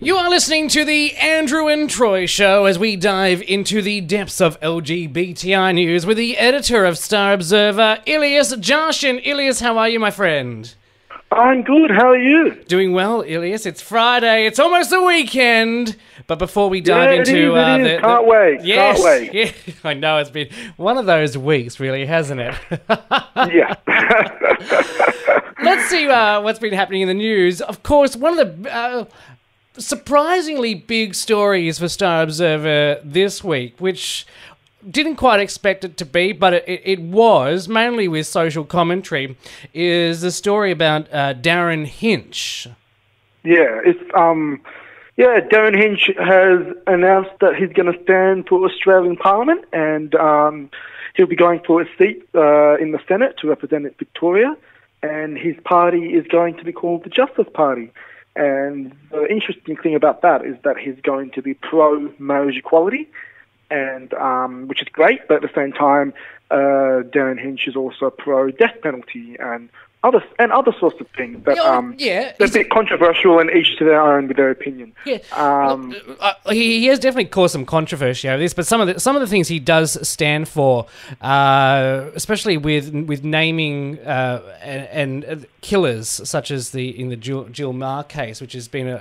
You are listening to the Andrew and Troy Show as we dive into the depths of LGBTI news with the editor of Star Observer, Elias Jahshan. Elias, how are you, my friend? I'm good. How are you? Doing well, Elias. It's Friday. It's almost the weekend. But before we dive into can't wait. Yes, can't wait. Yeah, I know it's been one of those weeks, really, hasn't it? Yeah. Let's see what's been happening in the news. Of course, one of the surprisingly big stories for Star Observer this week, which didn't quite expect it to be, but it was, mainly with social commentary, is the story about Darren Hinch. Yeah, Darren Hinch has announced that he's going to stand for Australian Parliament, and he'll be going for a seat in the Senate to represent Victoria, and his party is going to be called the Justice Party. And the interesting thing about that is that he's going to be pro-marriage equality, and which is great, but at the same time, Darren Hinch is also pro-death penalty and other sorts of things that they're a bit controversial and each to their own with their opinion. Yeah, he has definitely caused some controversy over this, but some of the things he does stand for, especially with naming and killers, such as in the Jill Meagher case, which has been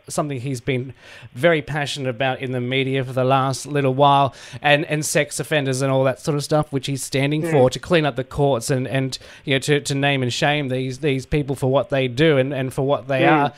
something he's been very passionate about in the media for the last little while, and sex offenders and all that sort of stuff, which he's standing for, to clean up the courts and to name and shame these people for what they do and for what they are.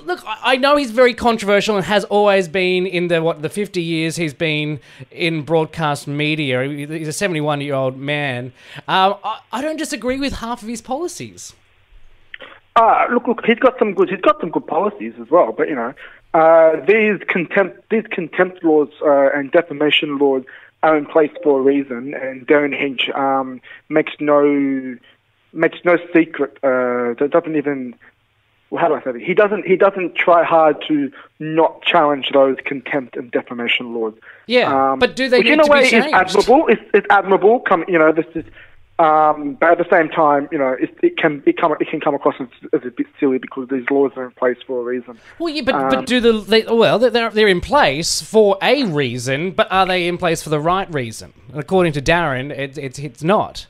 Look, I know he's very controversial and has always been in the 50 years he's been in broadcast media. He's a 71-year-old man. I don't disagree with half of his policies. Look, he's got some good policies as well. But these contempt laws and defamation laws are in place for a reason, and Darren Hinch makes no secret. Doesn't even. Well, how do I say that? He doesn't try hard to not challenge those contempt and defamation laws. Yeah, but do they which need in a to way be changed? Is admirable. It's admirable. This is. But at the same time, it can come across as a bit silly because these laws are in place for a reason. Well, yeah, but they're in place for a reason, but are they in place for the right reason? And according to Darren, it's not.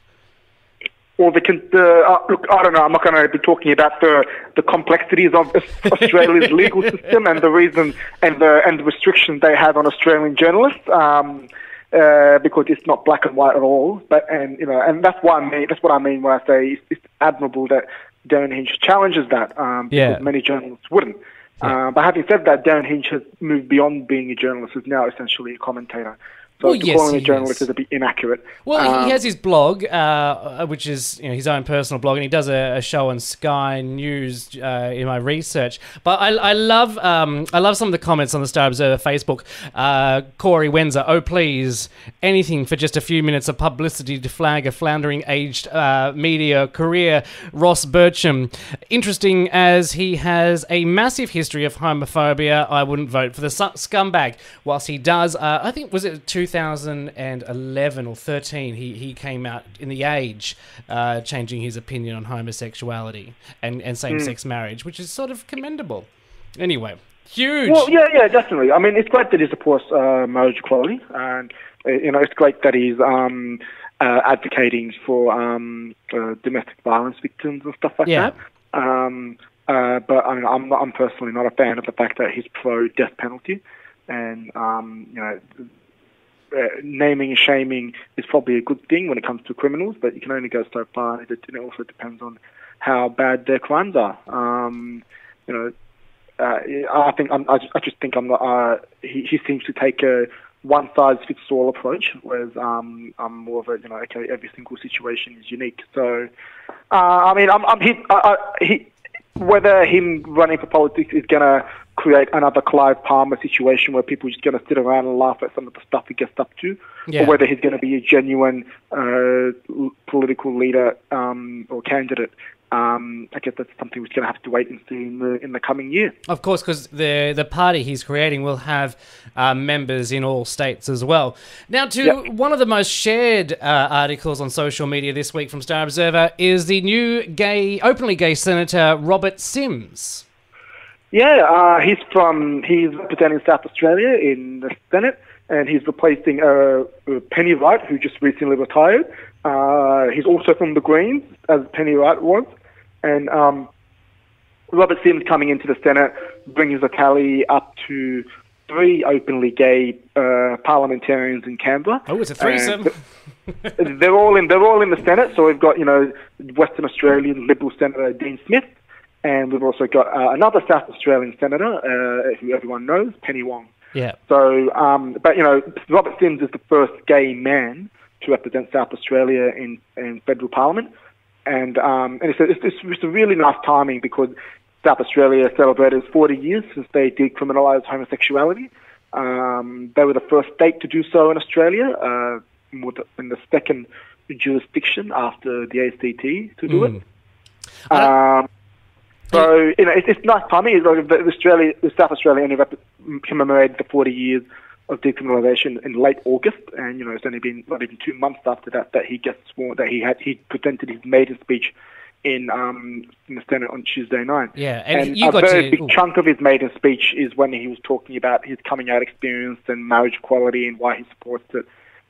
Well, look, I don't know. I'm not going to be talking about the complexities of Australia's legal system and the reason and the restrictions they have on Australian journalists, because it's not black and white at all. And that's what I mean when I say it's admirable that Darren Hinch challenges that, because many journalists wouldn't. But having said that, Darren Hinch has moved beyond being a journalist; he's now essentially a commentator. So calling a journalist is a bit inaccurate. Well, he has his blog, which is his own personal blog, and he does a show on Sky News in my research. But I love some of the comments on the Star Observer Facebook. Corey Wenzer, oh please, anything for just a few minutes of publicity to flag a floundering aged media career. Ross Bircham, interesting as he has a massive history of homophobia, I wouldn't vote for the scumbag. Whilst he does, I think, was it 2011 or 13, he came out in The Age changing his opinion on homosexuality and same-sex marriage, which is sort of commendable. Anyway, huge. Well, yeah, definitely. I mean, it's great that he supports marriage equality, and it's great that he's advocating for domestic violence victims and stuff like that. But I mean, I'm personally not a fan of the fact that he's pro-death penalty, and naming and shaming is probably a good thing when it comes to criminals, but you can only go so far. It also depends on how bad their crimes are. I just think he seems to take a one-size-fits-all approach, whereas I'm more of a every single situation is unique. So I mean, whether him running for politics is going to create another Clive Palmer situation where people are just going to sit around and laugh at some of the stuff he gets up to, or whether he's going to be a genuine political leader or candidate, I guess that's something we're going to have to wait and see in the coming year. Of course, because the party he's creating will have members in all states as well. Now, one of the most shared articles on social media this week from Star Observer is the new openly gay Senator Robert Sims. He's representing South Australia in the Senate, and he's replacing Penny Wright, who just recently retired. He's also from the Greens, as Penny Wright was. And Robert Sims coming into the Senate brings the tally up to 3 openly gay parliamentarians in Canberra. Oh, it's a threesome. They're all in the Senate. So we've got, Western Australian Liberal Senator Dean Smith, and we've also got another South Australian senator who everyone knows, Penny Wong. Yeah. So, but Robert Sims is the first gay man to represent South Australia in federal parliament, and it's a really nice timing because South Australia celebrated 40 years since they decriminalised homosexuality. They were the first state to do so in Australia, in the second jurisdiction after the ACT to do it. So it's nice timing. South Australia only commemorated the 40 years of decriminalisation in late August, and it's only been not even 2 months after that he gets sworn that he presented his maiden speech in the Senate on Tuesday night. Yeah, and a very big chunk of his maiden speech is when he was talking about his coming out experience and marriage equality and why he supports it,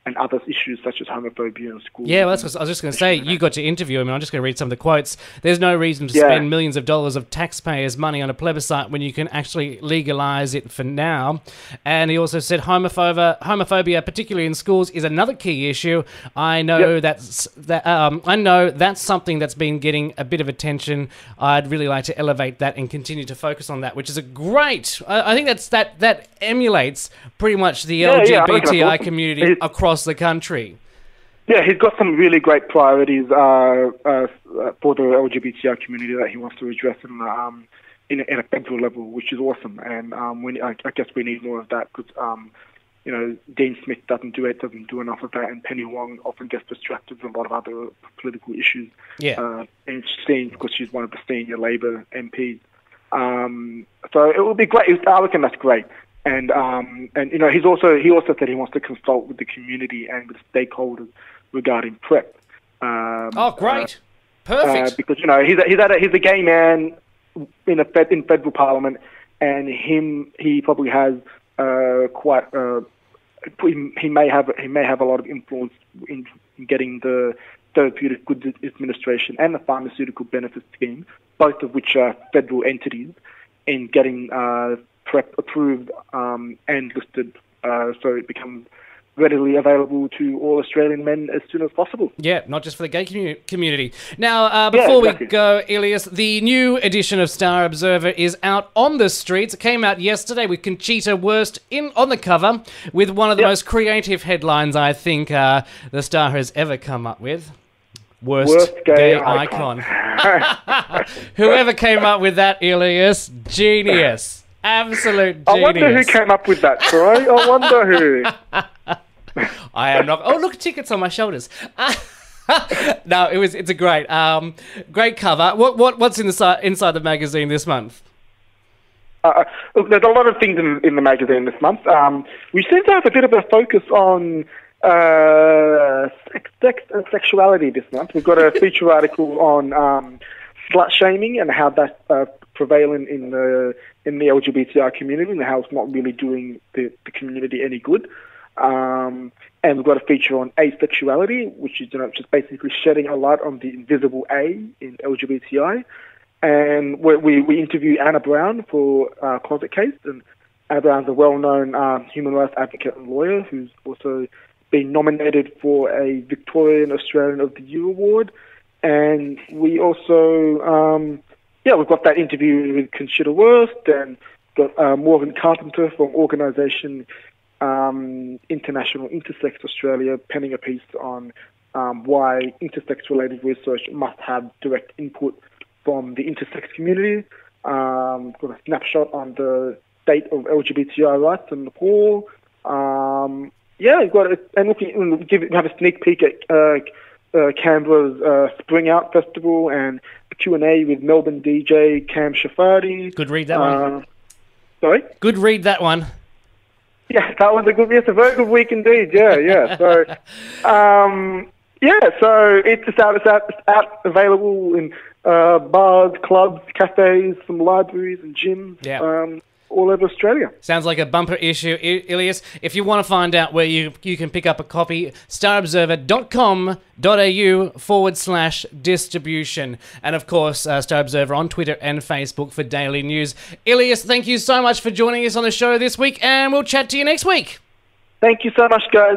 and other issues such as homophobia in schools. Yeah, well, that's what I was just going to say. You got to interview him, and I'm just going to read some of the quotes. There's no reason to spend millions of dollars of taxpayers' money on a plebiscite when you can actually legalise it for now. And he also said homophobia, particularly in schools, is another key issue. I know I know that's something that's been getting a bit of attention. I'd really like to elevate that and continue to focus on that, which is a great. I think that emulates pretty much the LGBTI community across the country. Yeah, he's got some really great priorities for the LGBTI community that he wants to address in a federal level, which is awesome. And I guess we need more of that because Dean Smith doesn't do enough of that, and Penny Wong often gets distracted with a lot of other political issues. Yeah, and because she's one of the senior Labor MPs. So it will be great. I reckon that's great. And he also said he wants to consult with the community and with stakeholders regarding PrEP. Great, perfect. Because he's a gay man in federal parliament, and he probably has he may have a lot of influence in getting the Therapeutic Goods Administration and the Pharmaceutical Benefits Scheme, both of which are federal entities, in getting PrEP approved and listed, so it becomes readily available to all Australian men as soon as possible. Yeah, not just for the gay community. Now, before we go, Elias, the new edition of Star Observer is out on the streets. It came out yesterday with Conchita Wurst on the cover with one of the most creative headlines I think the Star has ever come up with. Worst gay icon. Whoever came up with that, Elias, genius. Absolute genius. I wonder who came up with that, Troy. I wonder who. I am not. Oh, look, tickets on my shoulders. No, it's a great cover. What's inside the magazine this month? Look, there's a lot of things in the magazine this month. We seem to have a bit of a focus on sex and sexuality this month. We've got a feature article on slut shaming and how that's prevalent in the LGBTI community and how it's not really doing the community any good. And we've got a feature on asexuality, which is just basically shedding a light on the invisible A in LGBTI. And we interview Anna Brown for Closet Case, and Anna Brown's a well-known human rights advocate and lawyer who's also been nominated for a Victorian Australian of the Year award. And we also, we've got that interview with Conchita Wurst, and got Morgan Carpenter from organisation International Intersex Australia penning a piece on why intersex-related research must have direct input from the intersex community. Got a snapshot on the state of LGBTI rights in Nepal. We've got have a sneak peek at Canberra's Spring Out Festival and the Q&A with Melbourne DJ Cam Shafari. Good read that one. Sorry? Good read that one. Yeah, that was a very good week indeed. Yeah. So, so it's out available in bars, clubs, cafes, some libraries and gyms. Yeah. All over Australia. Sounds like a bumper issue, Elias. If you want to find out where you can pick up a copy, starobserver.com.au/distribution. And of course, Star Observer on Twitter and Facebook for daily news. Elias, thank you so much for joining us on the show this week, and we'll chat to you next week. Thank you so much, guys.